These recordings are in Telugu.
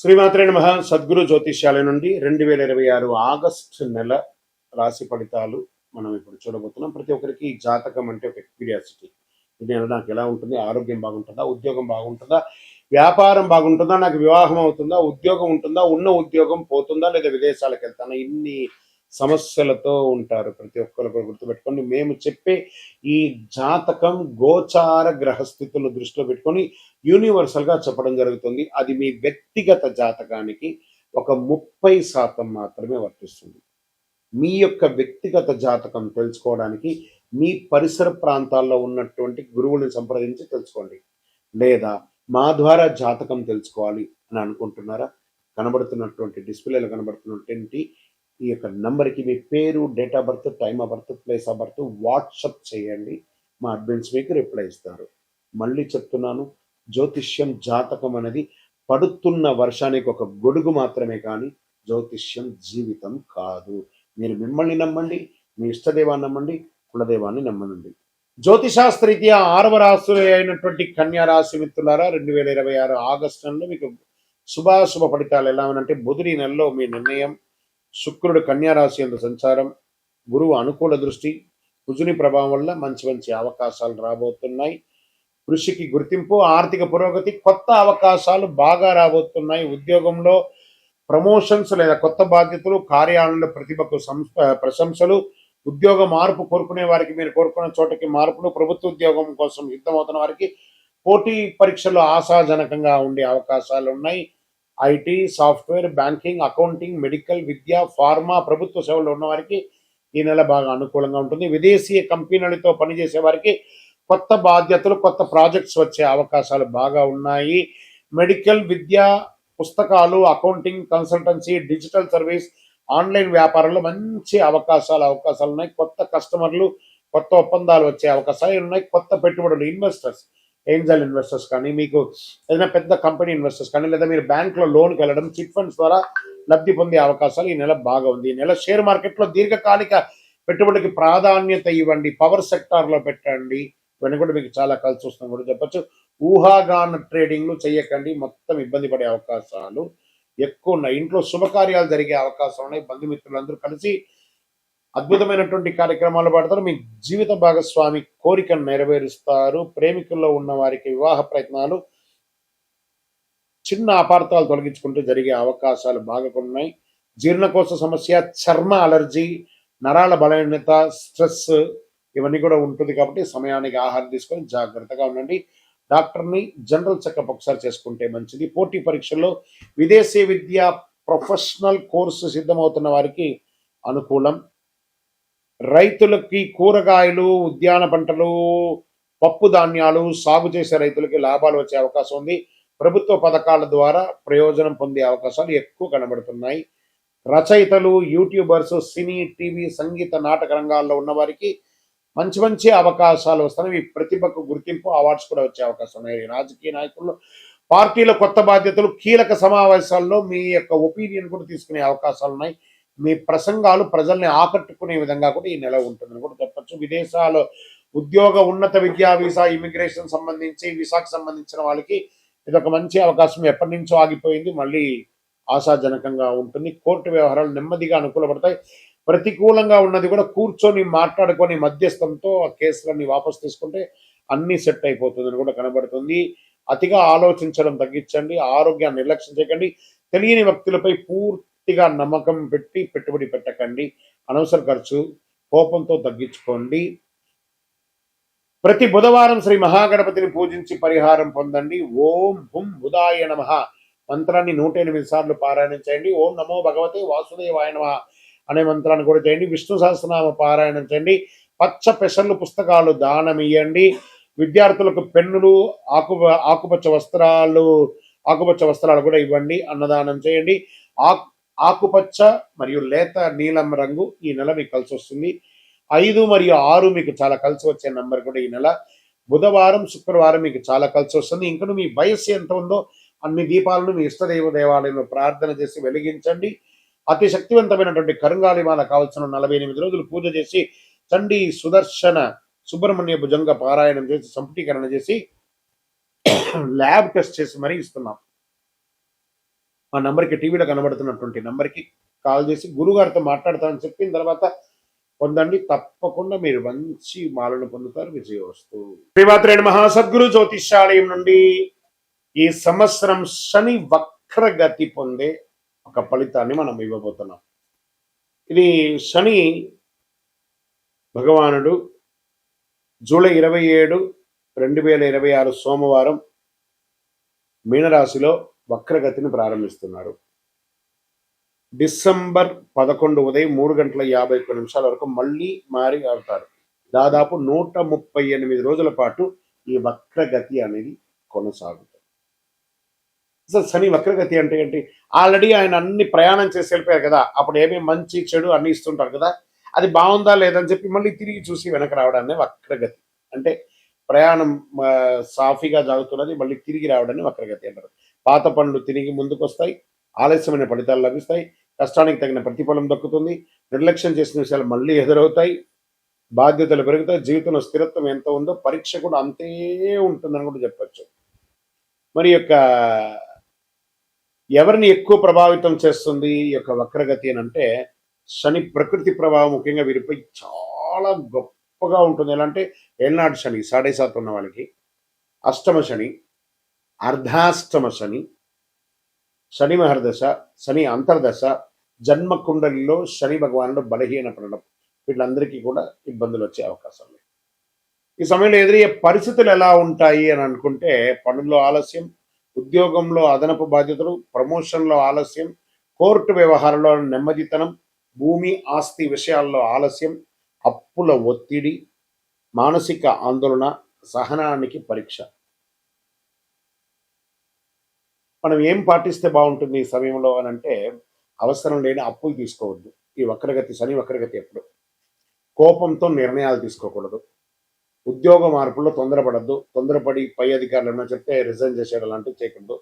శ్రీమాత్రే నమః. సద్గురు జ్యోతిష్యాలయం నుండి 2026 ఆగస్టు నెల రాశి ఫలితాలు మనం ఇప్పుడు చూడబోతున్నాం. ప్రతి ఒక్కరికి జాతకం అంటే ఒక క్యూరియాసిటీ. ఈ నెల నాకు ఎలా ఉంటుంది, ఆరోగ్యం బాగుంటుందా, ఉద్యోగం బాగుంటుందా, వ్యాపారం బాగుంటుందా, నాకు వివాహం అవుతుందా, ఉద్యోగం ఉంటుందా, ఉన్న ఉద్యోగం పోతుందా, లేదా విదేశాలకు వెళ్తానా, ఇన్ని సమస్యలతో ఉంటారు. ప్రతి ఒక్కరు కూడా గుర్తుపెట్టుకోండి, మేము చెప్పే ఈ జాతకం గోచార గ్రహస్థితులు దృష్టిలో పెట్టుకొని యూనివర్సల్గా చెప్పడం జరుగుతుంది. అది మీ వ్యక్తిగత జాతకానికి ఒక 30% మాత్రమే వర్తిస్తుంది. మీ యొక్క వ్యక్తిగత జాతకం తెలుసుకోవడానికి మీ పరిసర ప్రాంతాల్లో ఉన్నటువంటి గురువుని సంప్రదించి తెలుసుకోండి. లేదా మా ద్వారా జాతకం తెలుసుకోవాలి అని అనుకుంటున్నారా? కనబడుతున్నటువంటి డిస్ప్లేలో కనబడుతున్నటువంటి ఈ యొక్క నంబర్కి మీ పేరు, date of birth, time of birth, place of birth WhatsApp చేయండి. మా అడ్మిన్స్ మీకు రిప్లై ఇస్తారు. మళ్ళీ చెప్తున్నాను, జ్యోతిష్యం జాతకం అనేది పడుతున్న వర్షానికి ఒక గొడుగు మాత్రమే, కానీ జ్యోతిష్యం జీవితం కాదు. మీరు మిమ్మల్ని నమ్మండి, మీ ఇష్టదేవాన్ని నమ్మండి, కులదేవాన్ని నమ్మనండి. జ్యోతిశాస్త్రరీత్యా 6వ రాశి అయినటువంటి కన్యా రాశి మిత్రులారా, 2026 ఆగస్టు నెలలో మీకు శుభాశుభ ఫలితాలు ఎలా ఉన్నాయంటే, బుధుడి నెలలో మీ నిర్ణయం, శుక్రుడు కన్యా రాశి యందు సంచారం, గురువు అనుకూల దృష్టి, కుజుని ప్రభావం వల్ల మంచి మంచి అవకాశాలు రాబోతున్నాయి. కృషికి గుర్తింపు, ఆర్థిక పురోగతి, కొత్త అవకాశాలు బాగా రాబోతున్నాయి. ఉద్యోగంలో ప్రమోషన్స్ లేదా కొత్త బాధ్యతలు, కార్యాలయంలో ప్రతిభకు ప్రశంసలు, ఉద్యోగ మార్పు కోరుకునే వారికి మీరు కోరుకున్న చోటకి మార్పులు, ప్రభుత్వ ఉద్యోగం కోసం సిద్ధమవుతున్న వారికి పోటీ పరీక్షలు ఆశాజనకంగా ఉండే అవకాశాలు ఉన్నాయి. IT, software, banking, accounting, medical, Vidya, pharma, ప్రభుత్వ సేవల్లో ఉన్న వారికి ఈ నెల బాగా అనుకూలంగా ఉంటుంది. విదేశీ కంపెనీలతో పనిచేసే వారికి కొత్త బాధ్యతలు, కొత్త ప్రాజెక్ట్స్ వచ్చే అవకాశాలు బాగా ఉన్నాయి. మెడికల్, విద్య, పుస్తకాలు, accounting, consultancy, digital service, online వ్యాపారంలో మంచి అవకాశాలు ఉన్నాయి. కొత్త కస్టమర్లు, కొత్త ఒప్పందాలు వచ్చే అవకాశాలు ఉన్నాయి. కొత్త పెట్టుబడులు, ఇన్వెస్టర్స్, ఏంజల్ ఇన్వెస్టర్స్ కానీ, మీకు ఏదైనా పెద్ద కంపెనీ ఇన్వెస్టర్స్ కానీ, లేదా మీరు బ్యాంకులో లోన్కి వెళ్ళడం, చిట్ ఫండ్స్ ద్వారా లబ్ధి పొందే అవకాశాలు ఈ నెల బాగా ఉంది. ఈ నెల షేర్ మార్కెట్లో దీర్ఘకాలిక పెట్టుబడికి ప్రాధాన్యత ఇవ్వండి, పవర్ సెక్టార్లో పెట్టండి. ఇవన్నీ కూడా మీకు చాలా కలిసి వస్తుందని కూడా చెప్పచ్చు. ఊహాగాన ట్రేడింగ్లు చేయకండి, మొత్తం ఇబ్బంది పడే అవకాశాలు ఎక్కువ ఉన్నాయి. ఇంట్లో శుభకార్యాలు జరిగే అవకాశం ఉన్నాయి. బంధుమిత్రులందరూ కలిసి అద్భుతమైనటువంటి కార్యక్రమాలు పడతారు. మీ జీవిత భాగస్వామి కోరికను నెరవేరుస్తారు. ప్రేమికుల్లో ఉన్న వారికి వివాహ ప్రయత్నాలు, చిన్న అపార్థాలు తొలగించుకుంటూ జరిగే అవకాశాలు బాగా ఉన్నాయి. జీర్ణకోశ సమస్య, చర్మ అలర్జీ, నరాల బలహీనత, స్ట్రెస్ ఇవన్నీ కూడా ఉంటుంది. కాబట్టి సమయానికి ఆహారం తీసుకొని జాగ్రత్తగా ఉండండి. డాక్టర్ని జనరల్ చెకప్ ఒకసారి చేసుకుంటే మంచిది. పోటీ పరీక్షల్లో విదేశీ విద్య, ప్రొఫెషనల్ కోర్సు సిద్ధమవుతున్న వారికి అనుకూలం. రైతులకి కూరగాయలు, ఉద్యాన పంటలు, పప్పు ధాన్యాలు సాగు చేసే రైతులకి లాభాలు వచ్చే అవకాశం ఉంది. ప్రభుత్వ పథకాల ద్వారా ప్రయోజనం పొందే అవకాశాలు ఎక్కువ కనబడుతున్నాయి. రచయితలు, యూట్యూబర్స్, సినీ, టీవీ, సంగీత, నాటక రంగాల్లో ఉన్న వారికి మంచి మంచి అవకాశాలు వస్తున్నాయి. మీ ప్రతిభకు గుర్తింపు, అవార్డ్స్ కూడా వచ్చే అవకాశం ఉన్నాయి. రాజకీయ నాయకులు, పార్టీల కొత్త బాధ్యతలు, కీలక సమావేశాల్లో మీ యొక్క ఒపీనియన్ కూడా తీసుకునే అవకాశాలు ఉన్నాయి. మీ ప్రసంగాలు ప్రజల్ని ఆకట్టుకునే విధంగా కూడా ఈ నెల ఉంటుందని కూడా చెప్పచ్చు. విదేశాల్లో ఉద్యోగ, ఉన్నత విద్యా, వీసా, ఇమిగ్రేషన్ సంబంధించి, వీసాకు సంబంధించిన వాళ్ళకి ఇది ఒక మంచి అవకాశం. ఎప్పటి నుంచో ఆగిపోయింది, మళ్ళీ ఆశాజనకంగా ఉంటుంది. కోర్టు వ్యవహారాలు నెమ్మదిగా అనుకూలపడతాయి. ప్రతికూలంగా ఉన్నది కూడా కూర్చొని మాట్లాడుకొని మధ్యస్థంతో ఆ కేసులన్నీ వాపసు తీసుకుంటే అన్నీ సెట్ అయిపోతుందని కూడా కనబడుతుంది. అతిగా ఆలోచించడం తగ్గించండి. ఆరోగ్యాన్ని నిర్లక్ష్యం చేయకండి. తెలియని వ్యక్తులపై పూర్తిగా నమ్మకం పెట్టి పెట్టుబడి పెట్టకండి. అనవసర ఖర్చు కోపంతో తగ్గించుకోండి. ప్రతి బుధవారం శ్రీ మహాగణపతిని పూజించి పరిహారం పొందండి. ఓం హుం బుధాయ నమః మంత్రాన్ని 108 సార్లు పారాయణం చేయండి. ఓం నమో భగవతే వాసుదేవాయ నమః అనే మంత్రాన్ని కూడా చేయండి. విష్ణు సహస్రనామ పారాయణం చేయండి. పచ్చ పెసర్లు పుస్తకాలు దానం ఇవ్వండి. విద్యార్థులకు పెన్నులు, ఆకుపచ్చ వస్త్రాలు కూడా ఇవ్వండి. అన్నదానం చేయండి. ఆకుపచ్చ మరియు లేత నీలం రంగు ఈ నెల మీకు కలిసి వస్తుంది. 5 మరియు 6 మీకు చాలా కలిసి వచ్చే నంబర్ కూడా ఈ నెల. బుధవారం, శుక్రవారం మీకు చాలా కలిసి వస్తుంది. ఇంకా మీ వయస్సు ఎంత ఉందో అన్ని దీపాలను మీ ఇష్టదైవ దేవాలయంలో ప్రార్థన చేసి వెలిగించండి. అతి శక్తివంతమైనటువంటి కరుంగాలిమాల కావాల్సిన 48 రోజులు పూజ చేసి చండీ, సుదర్శన, సుబ్రహ్మణ్య భుజంగ పారాయణం చేసి సంపుటీకరణ చేసి ల్యాబ్ టెస్ట్ చేసి మరీ ఇస్తున్నాం. ఆ నంబర్కి టీవీలో కనబడుతున్నటువంటి నంబర్కి కాల్ చేసి గురుగారితో మాట్లాడతానని చెప్పిన తర్వాత పొందండి. తప్పకుండా మీరు మంచి మాలను పొందుతారు. విజయవస్తు. శ్రీమాత్రేణ మహాసద్గురు జ్యోతిష్యాలయం నుండి ఈ సంవత్సరం శని వక్రగతి పొందే ఒక ఫలితాన్ని మనం ఇవ్వబోతున్నాం. ఇది శని భగవానుడు జూలై 27, 2026 సోమవారం మీనరాశిలో వక్రగతిని ప్రారంభిస్తున్నారు. డిసెంబర్ 11 ఉదయం 3:51 వరకు మళ్ళీ మారి అవుతారు. దాదాపు 138 రోజుల పాటు ఈ వక్రగతి అనేది కొనసాగుతుంది. అసలు శని వక్రగతి అంటే ఏంటి? ఆల్రెడీ ఆయన అన్ని ప్రయాణం చేసి వెళ్ళిపోయారు కదా, అప్పుడు ఏమేమి మంచి చెడు అన్ని ఇస్తుంటారు కదా, అది బాగుందా లేదని చెప్పి మళ్ళీ తిరిగి చూసి వెనక రావడాన్ని వక్రగతి అంటే ప్రయాణం సాఫీగా సాగుతున్నది మళ్ళీ తిరిగి రావడాన్ని వక్రగతి అంటారు. పాత పనులు తిరిగి ముందుకు వస్తాయి, ఆలస్యమైన ఫలితాలు లభిస్తాయి, కష్టానికి తగిన ప్రతిఫలం దక్కుతుంది, నిర్లక్ష్యం చేసిన విషయాలు మళ్ళీ ఎదురవుతాయి, బాధ్యతలు పెరుగుతాయి, జీవితంలో స్థిరత్వం ఎంత ఉందో పరీక్ష కూడా అంతే ఉంటుందని కూడా చెప్పచ్చు. మరి యొక్క ఎవరిని ఎక్కువ ప్రభావితం చేస్తుంది ఈ యొక్క వక్రగతి అని అంటే శని ప్రకృతి ప్రభావం ముఖ్యంగా వీరిపై చాలా గొప్పగా ఉంటుంది. ఎలా అంటే ఏళ్ళనాటి శని 7.5 ఉన్న వాళ్ళకి, అష్టమ శని, అర్ధాష్టమ శని, శని మహర్దశ, శని అంతర్దశ, జన్మ కుండలిలో శని భగవానుడు బలహీన పడడం, వీళ్ళందరికీ కూడా ఇబ్బందులు వచ్చే అవకాశం లేదు. ఈ సమయంలో ఎదురయ్యే పరిస్థితులు ఎలా ఉంటాయి అని అనుకుంటే పనుల్లో ఆలస్యం, ఉద్యోగంలో అదనపు బాధ్యతలు, ప్రమోషన్లో ఆలస్యం, కోర్టు వ్యవహారంలో నెమ్మదితనం, భూమి ఆస్తి విషయాల్లో ఆలస్యం, అప్పుల ఒత్తిడి, మానసిక ఆందోళన, సహనానికి పరీక్ష. మనం ఏం పాటిస్తే బాగుంటుంది ఈ సమయంలో అని అంటే అవసరం లేని అప్పులు తీసుకోవద్దు. ఈ వక్రగతి శని వక్రగతి ఎప్పుడు కోపంతో నిర్ణయాలు తీసుకోకూడదు. ఉద్యోగ మార్పుల్లో తొందరపడద్దు. తొందరపడి పై అధికారులు ఏమైనా చెప్తే రిజైన్ చేసేయడం లాంటివి చేయకూడదు.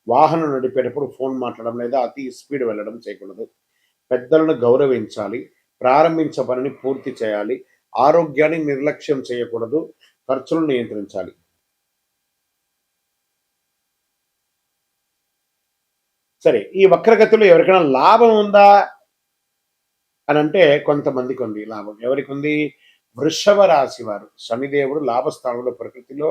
వాహనం నడిపేటప్పుడు ఫోన్ మాట్లాడడం లేదా అతి స్పీడ్ వెళ్ళడం చేయకూడదు. పెద్దలను గౌరవించాలి. ప్రారంభించే పనిని పూర్తి చేయాలి. ఆరోగ్యాన్ని నిర్లక్ష్యం చేయకూడదు. ఖర్చులను నియంత్రించాలి. సరే, ఈ వక్రగతిలో ఎవరికైనా లాభం ఉందా అని అంటే కొంతమందికి ఉంది లాభం. ఎవరికి ఉంది? వృషభ రాశి వారు. శనిదేవుడు లాభస్థానంలో ప్రకృతిలో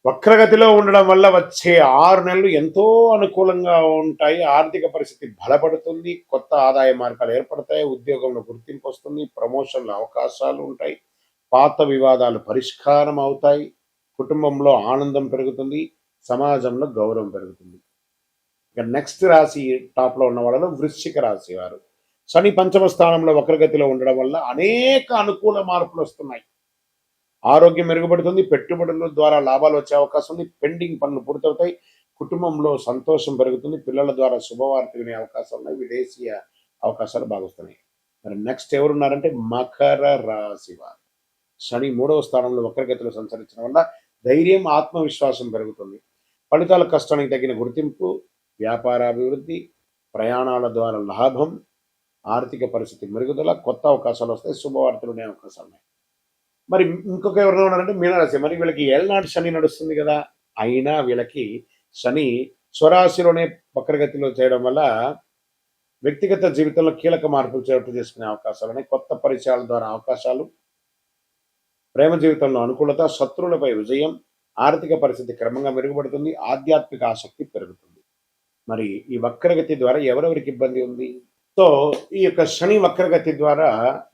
వక్రగతిలో ఉండడం వల్ల వచ్చే 6 నెలలు ఎంతో అనుకూలంగా ఉంటాయి. ఆర్థిక పరిస్థితి బలపడుతుంది, కొత్త ఆదాయ మార్గాలు ఏర్పడతాయి, ఉద్యోగంలో గుర్తింపు వస్తుంది, ప్రమోషన్ల అవకాశాలు ఉంటాయి, పాత వివాదాలు పరిష్కారం అవుతాయి, కుటుంబంలో ఆనందం పెరుగుతుంది, సమాజంలో గౌరవం పెరుగుతుంది. ఇక నెక్స్ట్ రాశి టాప్లో ఉన్న వాళ్ళలో వృశ్చిక రాశి వారు. శని పంచమ స్థానంలో వక్రగతిలో ఉండడం వల్ల అనేక అనుకూల మార్పులు వస్తున్నాయి. ఆరోగ్యం మెరుగుపడుతుంది, పెట్టుబడుల ద్వారా లాభాలు వచ్చే అవకాశం ఉంది, పెండింగ్ పనులు పూర్తవుతాయి, కుటుంబంలో సంతోషం పెరుగుతుంది, పిల్లల ద్వారా శుభవార్త వినే అవకాశం ఉన్నాయి, విదేశీయ అవకాశాలు బాగుస్తున్నాయి. మరి నెక్స్ట్ ఎవరున్నారంటే మకర రాశి వారు. శని 3వ స్థానంలో వక్రగతిలో సంచరించడం వల్ల ధైర్యం, ఆత్మవిశ్వాసం పెరుగుతుంది, ఫలితాల కష్టానికి తగిన గుర్తింపు, వ్యాపారాభివృద్ధి, ప్రయాణాల ద్వారా లాభం, ఆర్థిక పరిస్థితి మెరుగుదల, కొత్త అవకాశాలు వస్తాయి, శుభవార్తలు ఉండే అవకాశాలు ఉన్నాయి. మరి ఇంకొక ఎవరైనా ఉన్నారంటే మీనరాశి. మరి వీళ్ళకి ఏళ్ళనాటి శని నడుస్తుంది కదా, అయినా వీళ్ళకి శని స్వరాశిలోనే వక్రగతిలో చేయడం వల్ల వ్యక్తిగత జీవితంలో కీలక మార్పులు చోటు చేసుకునే అవకాశాలు ఉన్నాయి. కొత్త పరిచయాల ద్వారా అవకాశాలు, ప్రేమ జీవితంలో అనుకూలత, శత్రువులపై విజయం, ఆర్థిక పరిస్థితి క్రమంగా మెరుగుపడుతుంది, ఆధ్యాత్మిక ఆసక్తి పెరుగుతుంది. మరి ఈ వక్రగతి ద్వారా ఎవరెవరికి ఇబ్బంది ఉంది? సో ఈ యొక్క శని వక్రగతి ద్వారా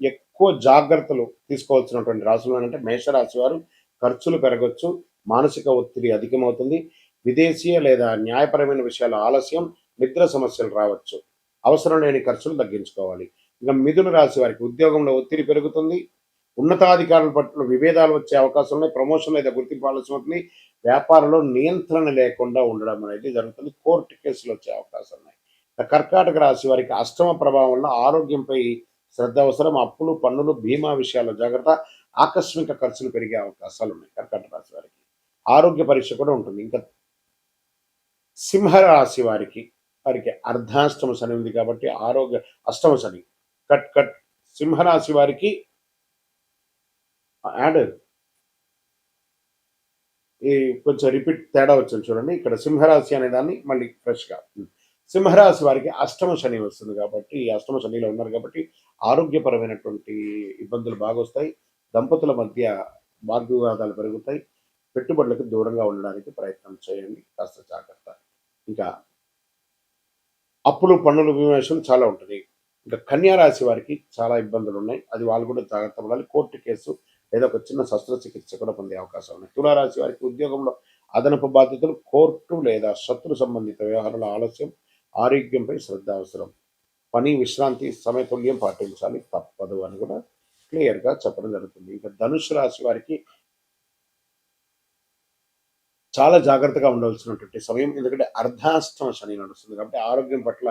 ఎక్కువ జాగ్రత్తలు తీసుకోవాల్సినటువంటి రాశులు అంటే మేషరాశి వారు. ఖర్చులు పెరగచ్చు, మానసిక ఒత్తిడి అధికమవుతుంది, విదేశీయ లేదా న్యాయపరమైన విషయాల ఆలస్యం, నిద్ర సమస్యలు రావచ్చు, అవసరం లేని ఖర్చులు తగ్గించుకోవాలి. ఇంకా మిథున రాశి వారికి ఉద్యోగంలో ఒత్తిడి పెరుగుతుంది, ఉన్నతాధికారుల పట్ల విభేదాలు వచ్చే అవకాశం ఉన్నాయి, ప్రమోషన్ లేదా గుర్తింపు ఆలస్యం అవుతుంది, వ్యాపారంలో నియంత్రణ లేకుండా ఉండడం అనేది జరుగుతుంది, కోర్టు కేసులు వచ్చే అవకాశం ఉన్నాయి. కర్కాటక రాశి వారికి అష్టమ ప్రభావం వల్ల ఆరోగ్యంపై శ్రద్ధ అవసరం, అప్పులు, పన్నులు, బీమా విషయాల్లో జాగ్రత్త, ఆకస్మిక ఖర్చులు పెరిగే అవకాశాలు ఉన్నాయి కర్కాటక రాశి వారికి. ఆరోగ్య పరీక్ష కూడా ఉంటుంది. ఇంకా సింహరాశి వారికి వారికి అర్ధాష్టమ శని ఉంది కాబట్టి ఆరోగ్య అష్టమ శని కట్ కట్. సింహరాశి వారికి యాడ్ ఈ కొంచెం రిపీట్ తేడా వచ్చింది చూడండి. ఇక్కడ సింహరాశి అనే దాన్ని మళ్ళీ ఫ్రెష్గా సింహరాశి వారికి అష్టమ శని వస్తుంది కాబట్టి, ఈ అష్టమ శనిలో ఉన్నారు కాబట్టి ఆరోగ్యపరమైనటువంటి ఇబ్బందులు బాగొస్తాయి. దంపతుల మధ్య వాగ్వివాదాలు పెరుగుతాయి. పెట్టుబడులకు దూరంగా ఉండడానికి ప్రయత్నం చేయండి. కాస్త జాగ్రత్త. ఇంకా అప్పులు, పన్నులు, విమర్శలు చాలా ఉంటుంది. ఇంకా కన్యా రాశి వారికి చాలా ఇబ్బందులున్నాయి. అది వాళ్ళు కూడా జాగ్రత్త పడాలి. కోర్టు కేసు లేదా ఒక చిన్న శస్త్రచికిత్స కూడా పొందే అవకాశం ఉన్నాయి. తులారాశి వారికి ఉద్యోగంలో అదనపు బాధ్యతలు, కోర్టు లేదా శత్రు సంబంధిత వ్యవహారాల ఆలస్యం, ఆరోగ్యంపై శ్రద్ధ అవసరం. పని, విశ్రాంతి సమతుల్యం పాటించాలి తప్పదు అని కూడా క్లియర్‌గా చెప్పడం జరుగుతుంది. ఇంకా ధనుస్సు రాశి వారికి చాలా జాగ్రత్తగా ఉండవలసినటువంటి సమయం. ఎందుకంటే అర్ధాష్టమ శని నడుస్తుంది కాబట్టి ఆరోగ్యం పట్ల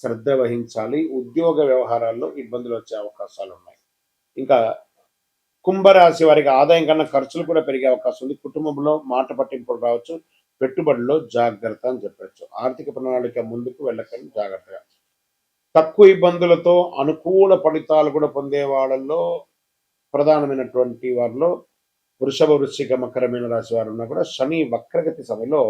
శ్రద్ధ వహించాలి. ఉద్యోగ వ్యవహారాల్లో ఇబ్బందులు వచ్చే అవకాశాలు ఉన్నాయి. ఇంకా కుంభరాశి వారికి ఆదాయం కన్నా ఖర్చులు కూడా పెరిగే అవకాశం ఉంది. కుటుంబంలో మాట పట్టింపులు రావచ్చు. పెట్టుబడిలో జాగ్రత్త అని చెప్పొచ్చు. ఆర్థిక ప్రణాళిక ముందుకు వెళ్ళకండి జాగ్రత్తగా. తక్కువ ఇబ్బందులతో అనుకూల ఫలితాలు కూడా పొందే వాళ్ళల్లో ప్రధానమైనటువంటి వారిలో వృషభ, వృశ్చిక, మకర, మీన రాశి వారు ఉన్నా కూడా శని వక్రగతి సమయంలో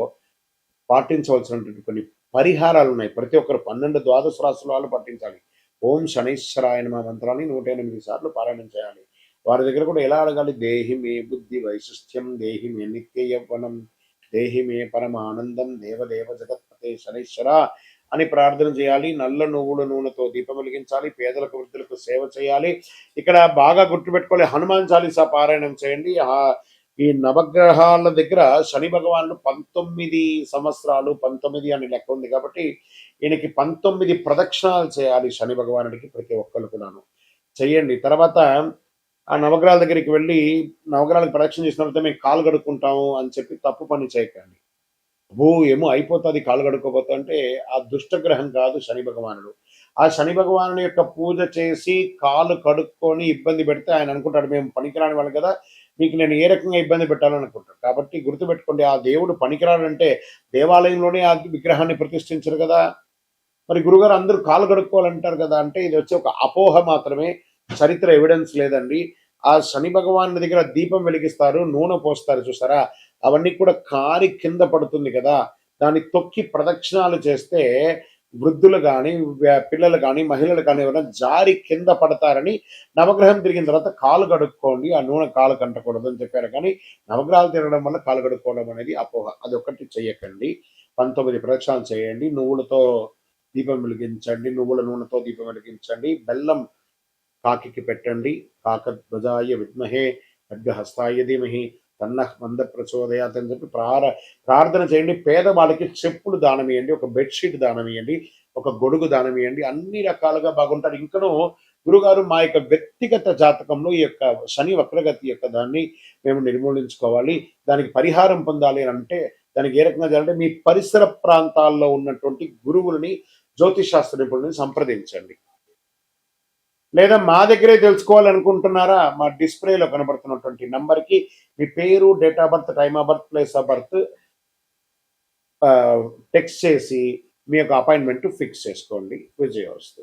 పాటించవలసినటువంటి కొన్ని పరిహారాలు ఉన్నాయి. ప్రతి ఒక్కరు 12 ద్వాదశ రాశుల వాళ్ళు పాటించాలి. ఓం శనైశ్వరాయ నమః మంత్రాన్ని 108 సార్లు పారాయణం చేయాలి. వారి దగ్గర కూడా ఎలా అడగాలి? దేహి మే బుద్ధి వైశిష్ట్యం, దేహి మే నిత్య యవ్వనం, దేహి మే పరమానందం, దేవదేవ జగత్పతే శనైశ్వర అని ప్రార్థన చేయాలి. నల్ల నువ్వుల నూనెతో దీపం వెలిగించాలి. పేదలకు, వృద్ధులకు సేవ చేయాలి. ఇక్కడ బాగా గుర్తుపెట్టుకోవాలి, హనుమాన్ చాలీసా పారాయణం చేయండి. ఈ నవగ్రహాల దగ్గర శని భగవానుడు 19 సంవత్సరాలు, 19 అని లెక్క ఉంది కాబట్టి ఈయనకి 19 ప్రదక్షిణాలు చేయాలి శని భగవానుడికి ప్రతి ఒక్కరు కూడాను చెయ్యండి. తర్వాత ఆ నవగ్రహాల దగ్గరికి వెళ్ళి నవగ్రహాలకు ప్రదక్షిణ చేసిన తర్వాత మేము కాలు కడుక్కుంటాము అని చెప్పి తప్పు పని చేయకండి. ఏమో అయిపోతుంది కాలు కడుక్కోపోతా అంటే ఆ దుష్టగ్రహం కాదు శని భగవానుడు. ఆ శని భగవాను యొక్క పూజ చేసి కాలు కడుక్కొని ఇబ్బంది పెడితే ఆయన అనుకుంటాడు మేము పనికిరాని వాళ్ళు కదా, మీకు నేను ఏ రకంగా ఇబ్బంది పెట్టాలని అనుకుంటాడు. కాబట్టి గుర్తుపెట్టుకోండి, ఆ దేవుడు పనికిరాడంటే దేవాలయంలోనే ఆ విగ్రహాన్ని ప్రతిష్ఠించరు కదా. మరి గురుగారు అందరూ కాలు కడుక్కోవాలంటారు కదా అంటే ఇది వచ్చి ఒక అపోహ మాత్రమే, చరిత్ర ఎవిడెన్స్ లేదండి. ఆ శని భగవాన్ దగ్గర దీపం వెలిగిస్తారు, నూనె పోస్తారు చూసారా, అవన్నీ కూడా కారి కింద పడుతుంది కదా, దాన్ని తొక్కి ప్రదక్షిణాలు చేస్తే వృద్ధులు కానీ, పిల్లలు కానీ, మహిళలు కానీ ఎవరైనా జారి కింద పడతారని నవగ్రహం తిరిగిన తర్వాత కాలు కడుక్కోండి, ఆ నూనె కాలు కంటకూడదు అని చెప్పారు. కానీ నవగ్రహాలు తిరగడం వల్ల కాలు కడుక్కోవడం అనేది అపోహ. అది ఒకటి చెయ్యకండి. 19 ప్రదక్షిణాలు చేయండి. నువ్వులతో దీపం వెలిగించండి, నువ్వుల నూనెతో దీపం వెలిగించండి. బెల్లం కాకికి పెట్టండి. కాకధ్వజాయ విద్మహే ఖడ్గహస్తాయ ధీమహి తన్నః మంద ప్రచోదయాత్ అని చెప్పి ప్రార్థన చేయండి. పేదవాళ్ళకి చెప్పులు దానం ఇవ్వండి, ఒక బెడ్షీట్ దానం ఇవ్వండి, ఒక గొడుగు దానం ఇవ్వండి. అన్ని రకాలుగా బాగుంటారు. ఇంకనూ గురుగారు మా యొక్క వ్యక్తిగత జాతకంలో ఈ యొక్క శని వక్రగతి యొక్క దాన్ని మేము నిర్మూలించుకోవాలి, దానికి పరిహారం పొందాలి అని అంటే దానికి ఏ రకంగా చేయాలంటే మీ పరిసర ప్రాంతాల్లో ఉన్నటువంటి గురువులని, జ్యోతిషాస్త్ర నిపుణులని సంప్రదించండి. లేదా మా దగ్గరే తెలుసుకోవాలనుకుంటున్నారా, మా డిస్ప్లేలో కనబడుతున్నటువంటి నంబర్కి మీ పేరు, date of birth, time of birth, place of birth text చేసి మీ యొక్క అపాయింట్మెంట్ ఫిక్స్ చేసుకోండి. విజయవస్తు.